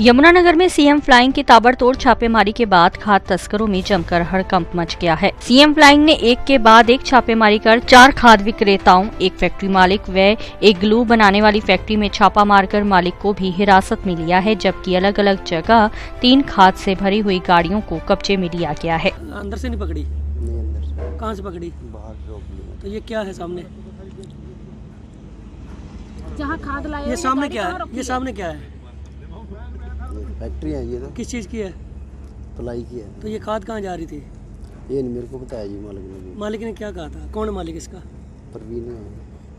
यमुनानगर में CM flying की ताबड़तोड़ छापेमारी के बाद खाद तस्करों में जमकर हड़कंप मच गया है। सीएम फ्लाइंग ने एक के बाद एक छापेमारी कर 4 खाद विक्रेताओं, एक फैक्ट्री मालिक व एक ग्लू बनाने वाली फैक्ट्री में छापा मारकर मालिक को भी हिरासत में लिया है, जबकि अलग अलग जगह 3 खाद से भरी हुई गाड़ियों को कब्जे में लिया गया है। अंदर से नहीं पकड़ी? नहीं, अंदर से। कहाँ से पकड़ी? बाहर रोक लिया। तो ये क्या है सामने? जहाँ खाद लाए ये सामने क्या है? ये सामने क्या है? फैक्ट्री है ये तो। किस चीज़ की है? प्लाई की है। तो ये खाद कहाँ जा रही थी? ये नहीं मेरे को बताया जी मालिक ने। मालिक ने क्या कहा था? कौन है मालिक इसका? परवीन है।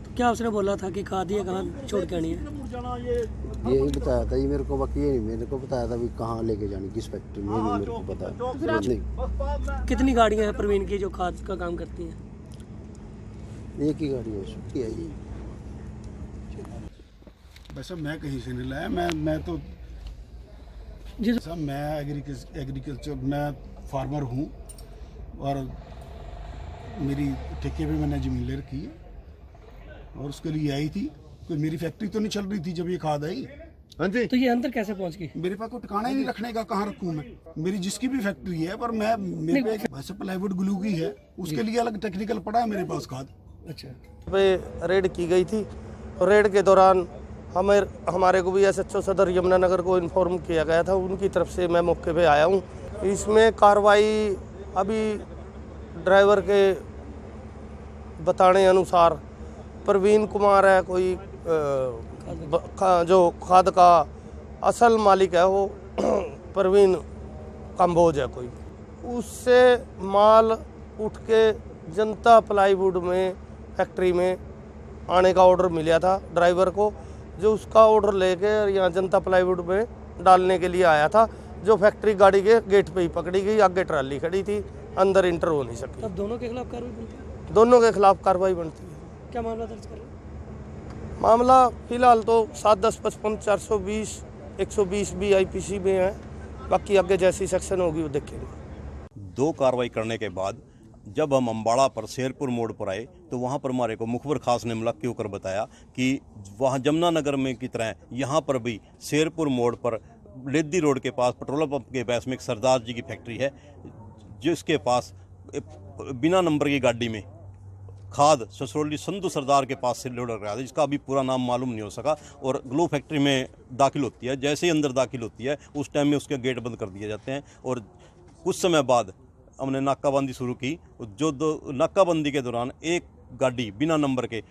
तो क्या उसने बोला था कि खाद ये कहाँ छोड़ के आनी है? यही बताया था ये मेरे को, बाकी ये नहीं मेरे को बताया था भी कहाँ लेके जानी, किस फैक्ट्री में, नहीं मेरे को पता नहीं। कितनी गाड़ियाँ हैं प्रवीण की जो खाद का काम करती हैं? एक ही गाड़ी है, छुट्टी है ये। वैसे मैं कहीं से नहीं लाया, मैं तो जी सब मैं एग्रीकल्चर मैं फार्मर हूँ और मेरी ठेके पे मैंने ज़मीन ले रखी है और उसके लिए आई थी। कोई मेरी फैक्ट्री तो नहीं चल रही थी जब ये खाद आई। हाँ जी। तो ये अंदर कैसे पहुंच गई? मेरे पास कोई ठिकाना ही नहीं रखने का, कहाँ रखूँ मैं? मेरी जिसकी भी फैक्ट्री है पर मैं मेरे पे वैसे प्लाईवुड ग्लू की है, उसके लिए अलग टेक्निकल पड़ा है मेरे पास खाद। अच्छा, पे रेड की गई थी और रेड के दौरान हमारे को भी एसएचओ सदर यमुनानगर को इन्फॉर्म किया गया था, उनकी तरफ से मैं मौके पे आया हूँ। इसमें कार्रवाई अभी ड्राइवर के बताने अनुसार प्रवीण कुमार है कोई जो खाद का असल मालिक है, वो प्रवीण कंबोज है कोई, उससे माल उठ के जनता प्लाईवुड में फैक्ट्री में आने का ऑर्डर मिला था ड्राइवर को, जो उसका ऑर्डर लेके यहाँ जनता प्लाईवुड में डालने के लिए आया था, जो फैक्ट्री गाड़ी के गेट पे ही पकड़ी गई। आगे ट्राली खड़ी थी, अंदर इंटर हो नहीं सकी। तब दोनों के खिलाफ कार्रवाई बनती है? दोनों के खिलाफ कार्रवाई बनती है। क्या मामला दर्ज कर रहे हैं? मामला फिलहाल तो 7-10-55 420 120 भी IPC में है, बाकी आगे जैसी सेक्शन होगी वो देखेंगे। 2 कार्रवाई करने के बाद जब हम अम्बाड़ा पर शेरपुर मोड़ पर आए तो वहाँ पर हमारे को मुखबर खास ने मुलक्की होकर बताया कि वहाँ यमुनानगर में की तरह यहाँ पर भी शेरपुर मोड़ पर लेदी रोड के पास पेट्रोल पंप के पास में एक सरदार जी की फैक्ट्री है, जिसके पास बिना नंबर की गाड़ी में खाद ससरौली संधू सरदार के पास से लोड कर रहा था, जिसका अभी पूरा नाम मालूम नहीं हो सका, और ग्लो फैक्ट्री में दाखिल होती है। जैसे ही अंदर दाखिल होती है उस टाइम में उसके गेट बंद कर दिए जाते हैं और कुछ समय बाद हमने नाकाबंदी शुरू की। जो नाकाबंदी के दौरान एक गाड़ी बिना नंबर के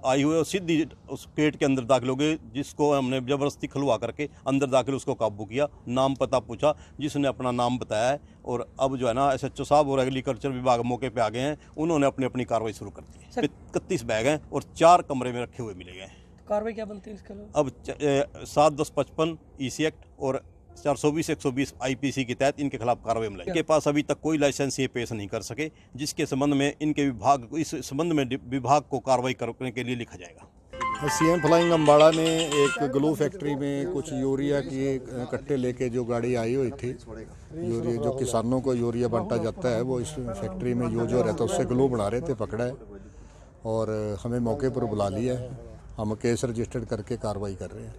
आई हुई और सीधी उस गेट के अंदर दाखिल हो गई, जिसको हमने ज़बरदस्ती खुलवा करके अंदर दाखिल उसको काबू किया, नाम पता पूछा, जिसने अपना नाम बताया है। और अब जो है ना एसएचओ साहब और एग्रीकल्चर विभाग मौके पे आ गए हैं, उन्होंने अपनी कार्रवाई शुरू कर दी है। 31 बैग हैं और 4 कमरे में रखे हुए मिले गए हैं। कार्रवाई क्या बनती है इसके लिए? अब 7-10-55 EC एक्ट और 420-120 IPC के तहत इनके खिलाफ कार्रवाई मिलाई। इनके पास अभी तक कोई लाइसेंस ये पेश नहीं कर सके, जिसके संबंध में इनके विभाग इस संबंध में विभाग को कार्रवाई करने के लिए लिखा जाएगा। सीएम फ्लाइंग अम्बाड़ा ने एक ग्लू फैक्ट्री में कुछ यूरिया की कट्टे लेके जो गाड़ी आई हुई थी, यूरिया जो किसानों को यूरिया बांटा जाता है, वो इस फैक्ट्री में जो रहता है उससे ग्लू बना रहे थे, पकड़ा है और हमें मौके पर बुला लिया है। हम केस रजिस्टर्ड करके कार्रवाई कर रहे हैं।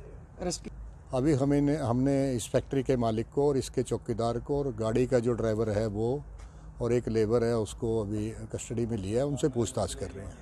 अभी हमने इस फैक्ट्री के मालिक को और इसके चौकीदार को और गाड़ी का जो ड्राइवर है वो और एक लेबर है उसको अभी कस्टडी में लिया है, उनसे पूछताछ कर रहे हैं।